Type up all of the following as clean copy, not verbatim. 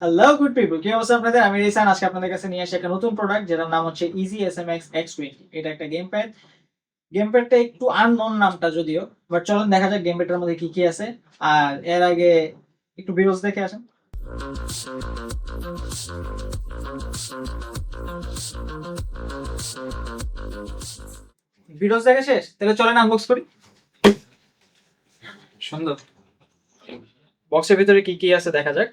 Hello good people, কি অবস্থা আপনাদের? আমি রিসান। আজকে আপনাদের কাছে নিয়ে আসি একটা নতুন প্রোডাক্ট যেটার নাম হচ্ছে ইজি এসএমএক্স X20। এটা একটা গেম প্যাড। গেম প্যাডটা একটু আননোন নামটা যদিও, বাট চলুন দেখা যাক গেম প্যাডটার মধ্যে কি কি আছে। আর এর আগে একটু ভিডিওস দেখে আসেন। ভিডিওস দেখে শেষ, তাহলে চলেন আনবক্স করি। সুন্দর। বক্সের ভিতরে কি কি আছে দেখা যাক।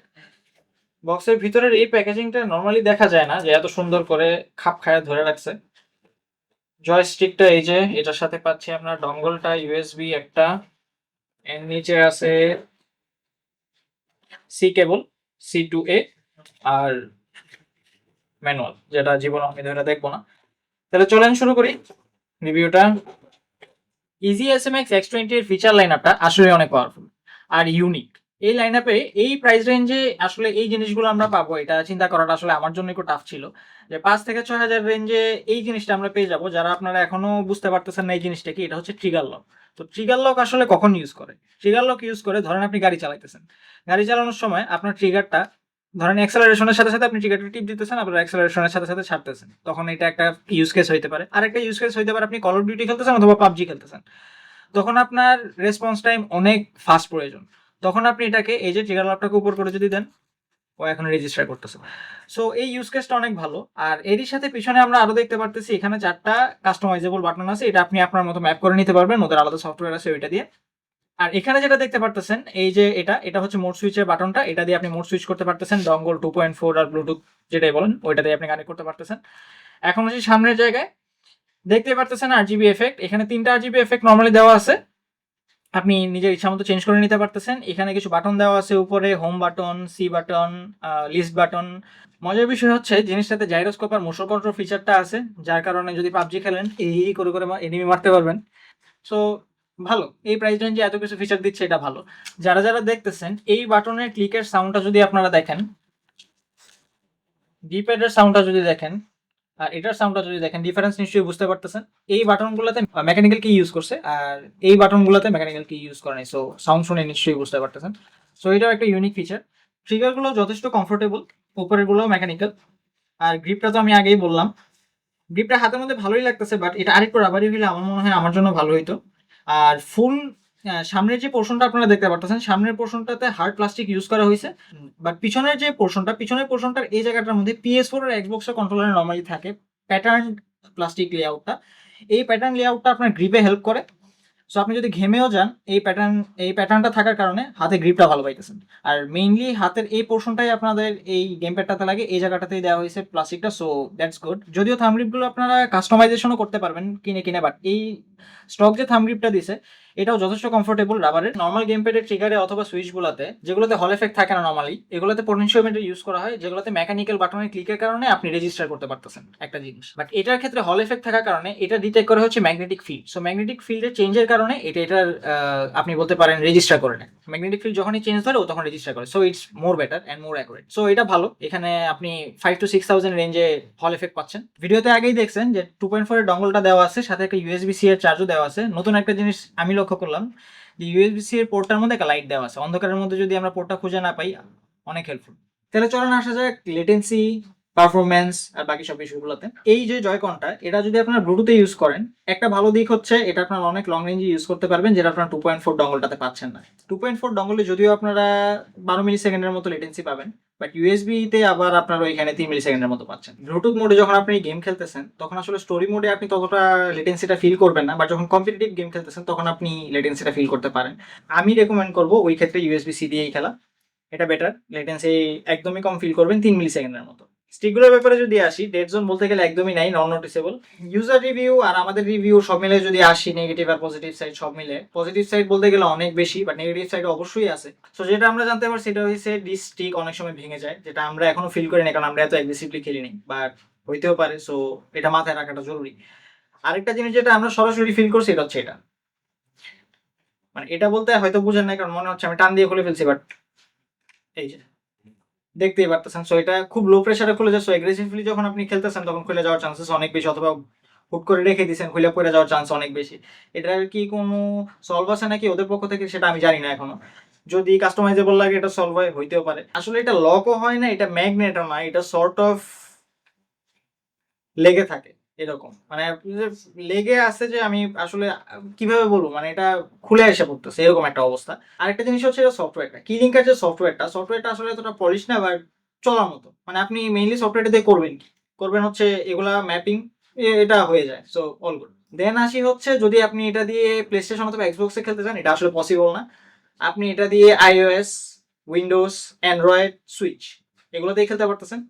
বক্সের ভিতরের এই প্যাকেজিংটা নরমালি দেখা যায় না, যে এত সুন্দর করে খাপ খায়া ধরে রাখছে। জয়স্টিকটা এই যে, এটার সাথে পাচ্ছি আপনার ডঙ্গলটা, ইউএসবি একটা, এর নিচে আছে C cable, C to A, আর ম্যানুয়াল, যেটা জীবন আমি ধরে দেখবো না। তাহলে চলেন শুরু করি রিভিউটা। ইজি এসএমএক্স X20 এর ফিচার লাইন আপটা আসলে অনেক পাওয়ারফুল আর ইউনিক। এই লাইন আপে এই প্রাইস রেঞ্জে আসলে এই জিনিসগুলো আমরা পাবো, এটা চিন্তা করাটা আসলে আমার জন্য একটু টাফ ছিল, যে 5 থেকে 6 হাজার রেঞ্জে এই জিনিসটা আমরা পেয়ে যাবো। যারা আপনারা এখনো বুঝতে পারতেছেন না এই জিনিসটা কি, এটা হচ্ছে ট্রিগার লক। তো ট্রিগার লক আসলে কখন ইউজ করে? ট্রিগার লক ইউজ করে, ধরেন আপনি গাড়ি চালাইতেছেন, গাড়ি চালানোর সময় আপনার ট্রিগারটা, ধরেন অ্যাক্সেলারেশনের সাথে সাথে আপনি ট্রিগারটা টিপ দিতেছেন, আবার অ্যাক্সেলারেশনের সাথে সাথে ছাড়তেছেন, তখন এটা একটা ইউজ কেস হইতে পারে। আর একটা ইউজ কেস হইতে পারে আপনি কল অফ ডিউটি খেলতেছেন অথবা পাবজি খেলতেছেন, তখন আপনার রেসপন্স টাইম অনেক ফাস্ট প্রয়োজন। তখন আপনি এটাকে এই যে ট্রিগার লকটাকে উপর করে যদি দেন, ও এখন রেজিস্টার করতেছে। সো এই ইউজ কেসটা অনেক ভালো। আর এরই সাথে পিছনে আমরা আরো দেখতে পারতেছি এখানে 4টা কাস্টমাইজেবল বাটন আছে, এটা আপনি আপনার মতো ম্যাপ করে নিতে পারবেন, ওদের আলাদা সফটওয়্যার আছে ওইটা দিয়ে। আর এখানে যেটা দেখতে পারতেছেন এই যে এটা হচ্ছে মোড সুইচের বাটনটা, এটা দিয়ে আপনি মোড সুইচ করতে পারতেছেন, ডঙ্গল 2.4 আর ব্লুটুথ যেটাই বলেন ওইটা দিয়ে আপনি কানেক্ট করতে পারতেছেন। এখন হচ্ছে সামনের জায়গায় দেখতে পারতেছেন RGB এফেক্ট, এখানে 3টা RGB এফেক্ট নরমালি দেওয়া আছে, আপনি নিজের ইচ্ছা মতো চেঞ্জ করে নিতে পারতেছেন। এখানে কিছু বাটন দেওয়া আছে উপরে, home button, C button, list button. মজার বিষয় হচ্ছে জিনিসটাতে জাইরোস্কোপ আর মোশন কন্ট্রোল ফিচারটা আছে, যার কারণে যদি পাবজি খেলেন এই করে করে এনিমি মারতে পারবেন। সো ভালো, এই প্রাইস রেঞ্জে এত কিছু ফিচার দিচ্ছে, এটা ভালো। যারা যারা দেখতেছেন, এই বাটনের ক্লিকের সাউন্ডটা যদি আপনারা দেখেন, ডিপ্যাডের সাউন্ডটা যদি দেখেন, আর এটার সাউন্ডটা যদি দেখেন, ডিফারেন্স নিশ্চয়ই বুঝতে পারতেছেন। এই বাটনগুলোতে মেকানিক্যাল কি ইউজ করছে আর এই বাটনগুলোতে মেকানিক্যাল কি ইউজ করে নাই, সো সাউন্ড শুনে নিশ্চয়ই বুঝতে পারতেছেন। সো এটাও একটা ইউনিক ফিচার। ট্রিগারগুলো যথেষ্ট কমফোর্টেবল, উপরেরগুলোও মেকানিক্যাল। আর গ্রিপটা তো আমি আগেই বললাম, গ্রিপটা হাতের মধ্যে ভালোই লাগতেছে, বাট এটা আরেকটু রাবারি হলে আমার মনে হয় আমার জন্য ভালো হইতো। আর ফুল সামনের যে পোর্শনটা আপনারা দেখতে পারতেছেন, সামনের পোর্শনটাতে হার্ড প্লাস্টিক ইউজ করা হয়েছে, বাট পিছনের যে পোর্শনটা, পিছনের পোর্শনটার এই জায়গাটার মধ্যে PS4 আর এক্সবক্সের কন্ট্রোলার নর্মালি থাকে প্যাটার্ন প্লাস্টিক লেআউটটা। এই প্যাটার্ন লেআউটটা আপনার গ্রিপে হেল্প করে। সো আপনি যদি ঘেমেও যান, এই প্যাটার্নটা থাকার কারণে হাতে গ্রিপটা ভালো পাইতেছেন। আর মেইনলি হাতের এই পোর্শনটাই আপনাদের এই গেম প্যাডটাতে লাগে, এই জায়গাটাতেই দেওয়া হয়েছে প্লাস্টিকটা, সো দ্যাটস গুড। যদিও থাম গ্রিপগুলো আপনারা কাস্টমাইজেশনও করতে পারবেন কিনে কিনে, বাট এই স্টক যে থাম গ্রিপটা দিছে এটাও যথেষ্ট কমফোর্টেবল রাবারের। নর্মাল গেম প্যাডের ট্রিগারে অথবা সুইচগুলোতে, যেগুলোতে হল এফেক্ট থাকে না নর্মালি, এগুলোতে পোটেনশিওমিটার ইউজ করা হয়, যেগুলোতে মেকানিক্যাল বাটনের ক্লিকের কারণে আপনি রেজিস্টার করতে পারতেছেন একটা জিনিস। বাট এটার ক্ষেত্রে হল এফেক্ট থাকার কারণে এটা ডিটেক্ট করে হচ্ছে ম্যাগনেটিক ফিল্ড। সো ম্যাগনেটিক ফিল্ডের চেঞ্জের কারণে এটার আপনি বলতে পারেন রেজিস্টার করে নেয়। ম্যাগনেটিক ফিল্ড যখনই চেঞ্জ ধরে ও তখন রেজিস্টার করে, so it's more better and more accurate. So এটা ভালো, এখানে আপনি 5 to 6 thousand রেঞ্জে হল এফেক্ট পাচ্ছেন। ভিডিওতে আগেই দেখছেন যে 2.4 এর ডঙ্গলটা দেওয়া আছে, সাথে একটা USB-C এর চার্জও দেওয়া আছে। নতুন একটা জিনিস আমি লক্ষ্য করলাম যে USB-C এর পোর্টটার মধ্যে একটা লাইট দেওয়া আছে, অন্ধকারের মধ্যে যদি আমরা পোর্টটা খুঁজে না পাই, অনেক হেল্পফুল। তাহলে চলেন আসা যাক লেটেন্সি, পারফরমেন্স আর বাকি সব বিষয়গুলোতে। এই যে জয়কনটা, এটা যদি আপনারা ব্লুটুথে ইউজ করেন, একটা ভালো দিক হচ্ছে এটা আপনারা অনেক লং রেঞ্জে ইউজ করতে পারবেন, যেটা আপনারা 2.4 ডঙ্গলটাতে পাচ্ছেন না। 2.4 ডঙ্গলে যদিও আপনারা 12 মিলি সেকেন্ডের মতো লেটেন্সি পাবেন, বাট ইউএসবি তে আবার আপনারা ওইখানে 3 মিলি সেকেন্ডের মতো পাচ্ছেন। ব্লুটুথ মোডে যখন আপনি গেম খেলতেছেন তখন আসলে স্টোরি মোডে আপনি ততটা লেটেন্সিটা ফিল করবেন না, বাট যখন কম্পিটিটিভ গেম খেলতেছেন তখন আপনি লেটেন্সিটা ফিল করতে পারেন। আমি রেকমেন্ড করবো ওই ক্ষেত্রে USB-C দিয়েই খেলা, এটা বেটার। লেটেন্সি একদমই কম ফিল করবেন, 3 মিলি সেকেন্ডের মতো। স্টিকগুলোর ব্যাপারে যদি আসি, ডেড জোন বলতে গেলে একদমই নাই, নন নোটিসেবল। ইউজার রিভিউ আর আমাদের রিভিউ সব মিলে যদি আসি, নেগেটিভ আর পজিটিভ সাইড সব মিলে, পজিটিভ সাইড বলতে গেলে অনেক বেশি, বাট নেগেটিভ সাইড অবশ্যই আছে। তো যেটা আমরা জানতে পারি সেটা হচ্ছে ডিস স্টিক অনেক সময় ভেঙে যায়, যেটা আমরা এখনো ফিল করি না, কারণ আমরা এত অ্যাগ্রেসিভলি খেলিনি, বাট হইতেও পারে। সো এটা মাথায় রাখাটা জরুরি। আরেকটা জিনিস যেটা আমরা সরাসরি ফিল করছি এটা হচ্ছে এটা, মানে এটা বলতে হয়তো বুঝেন না, কারণ মনে হচ্ছে আমি টান দিয়ে খুলে ফেলছি, বাট এই যে দেখতেই পারতেছেন। সো এটা খুব লো প্রেসারে খুলে যায়, সো এগ্রেসিভলি যখন আপনি খেলতেছেন তখন খুলে যাওয়ার চান্সেস অনেক বেশি, অথবা হুট করে রেখে দিয়েছেন খুলে পড়ে যাওয়ার চান্স অনেক বেশি। এটার কি কোনো সলভ আছে নাকি ওদের পক্ষ থেকে সেটা আমি জানি না এখনো, যদি কাস্টমাইজেবল লাগে এটা সলভ হইতেও পারে। আসলে এটা লকও হয় না, এটা ম্যাগনেটও না, এটা সর্ট অফ লেগে থাকে এরকম, মানে লেগে আছে যে আমি আসলে কিভাবে বলবো, মানে এটা খুলে এসে পড়তেছে এরকম একটা অবস্থা। আরেকটা জিনিস হচ্ছে এটা সফটওয়্যারটা, কিলিংকার যে সফটওয়্যারটা আসলে এতটা পলিশ না বা চলার মতো, মানে আপনি মেইনলি সফটওয়্যারটা দিয়ে করবেন কি, করবেন হচ্ছে এগুলা ম্যাপিং, এটা হয়ে যায়, সো অল গুড। দেন আসি হচ্ছে যদি আপনি এটা দিয়ে প্লে স্টেশন অথবা এক্সবক্সে খেলতে চান, এটা আসলে পসিবল না। আপনি এটা দিয়ে আইওএস, উইন্ডোজ, অ্যান্ড্রয়েড, সুইচ এগুলোতেই খেলতে পারতেছেন।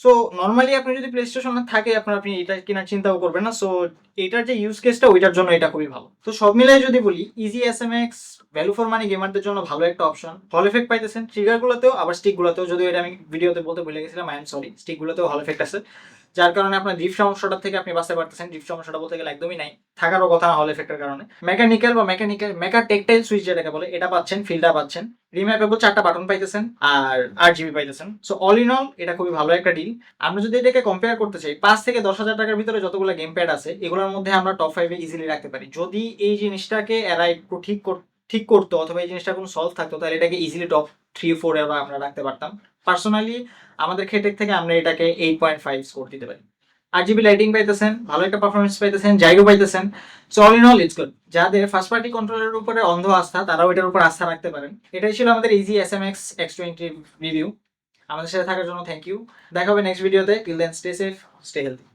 সো নর্মালি আপনি যদি প্লে স্টেশন থাকে আপনার, আপনি এটা কেনার চিন্তাও করবেন না। সো এটার যে ইউজ কেসটা ওইটার জন্য এটা খুবই ভালো। তো সব মিলাই যদি বলি, easy S M X value for money গেমারদের জন্য ভালো একটা অপশন। হল এফেক্ট পাইতেছেন ট্রিগার গুলোতেও, আবার স্টিক গুলোতেও, যদিও এটা আমি ভিডিওতে বলতে ভুলে গেছিলাম, আই এম সরি, স্টিক গুলোতেও হল এফেক্ট আছে, যার কারণে আপনার ড্রিফট সমস্যাটা থেকে আপনি বাঁচতে পারতেছেন। ড্রিফট সমস্যাটা বলতে গেলে একদমই নাই, থাকারও কথা না হল এফেক্টের কারণে। মেকানিক্যাল বা মেকা টেকটাইল সুইচ যেটাকে বলে এটা পাচ্ছেন, ফিল্ডটা পাচ্ছেন, রিম্যাপেবল 4টা বাটন পাইতেছেন, আর 8 GB পাইতেছেন। সো অল ইন অল এটা খুবই ভালো একটা ডিল। আমরা যদি এটাকে কম্পেয়ার করতে চাই, 5 থেকে 10,000 টাকার ভিতরে যতগুলো গেম প্যাড আছে এগুলোর মধ্যে আমরা টপ 5-এ ইজিলি রাখতে পারি। যদি এই জিনিসটাকে এরা একটু ঠিক করতো অথবা এই জিনিসটা কোনো সলভ থাকতো, তাহলে এটাকে ইজিলি টপ 3-4 এ আমরা রাখতে পারতাম। পার্সোনালি আমাদের ক্ষেত্রে থেকে আমরা এটাকে 8.5 স্কোর দিতে পারি। 8 GB লাইটিং পাইতেছেন, ভালো একটা পারফরমেন্স পাইতেছেন, জাইগো পাইতেছেন। So all in all it's good. যাদের ফার্স্ট পার্টি কন্ট্রোলের উপরে অন্ধ আস্থা, তারাও এটার উপর আস্থা রাখতে পারেন। এটাই ছিল আমাদের ইজি SMX X20 রিভিউ। আমাদের সাথে থাকার জন্য থ্যাংক ইউ। দেখা হবে নেক্সট ভিডিওতে। Till then stay safe, stay healthy.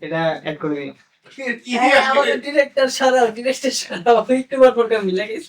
এটা অ্যাড করে দিই। আমাদের ডিরেক্টর সারা একটু মিলে গেছে।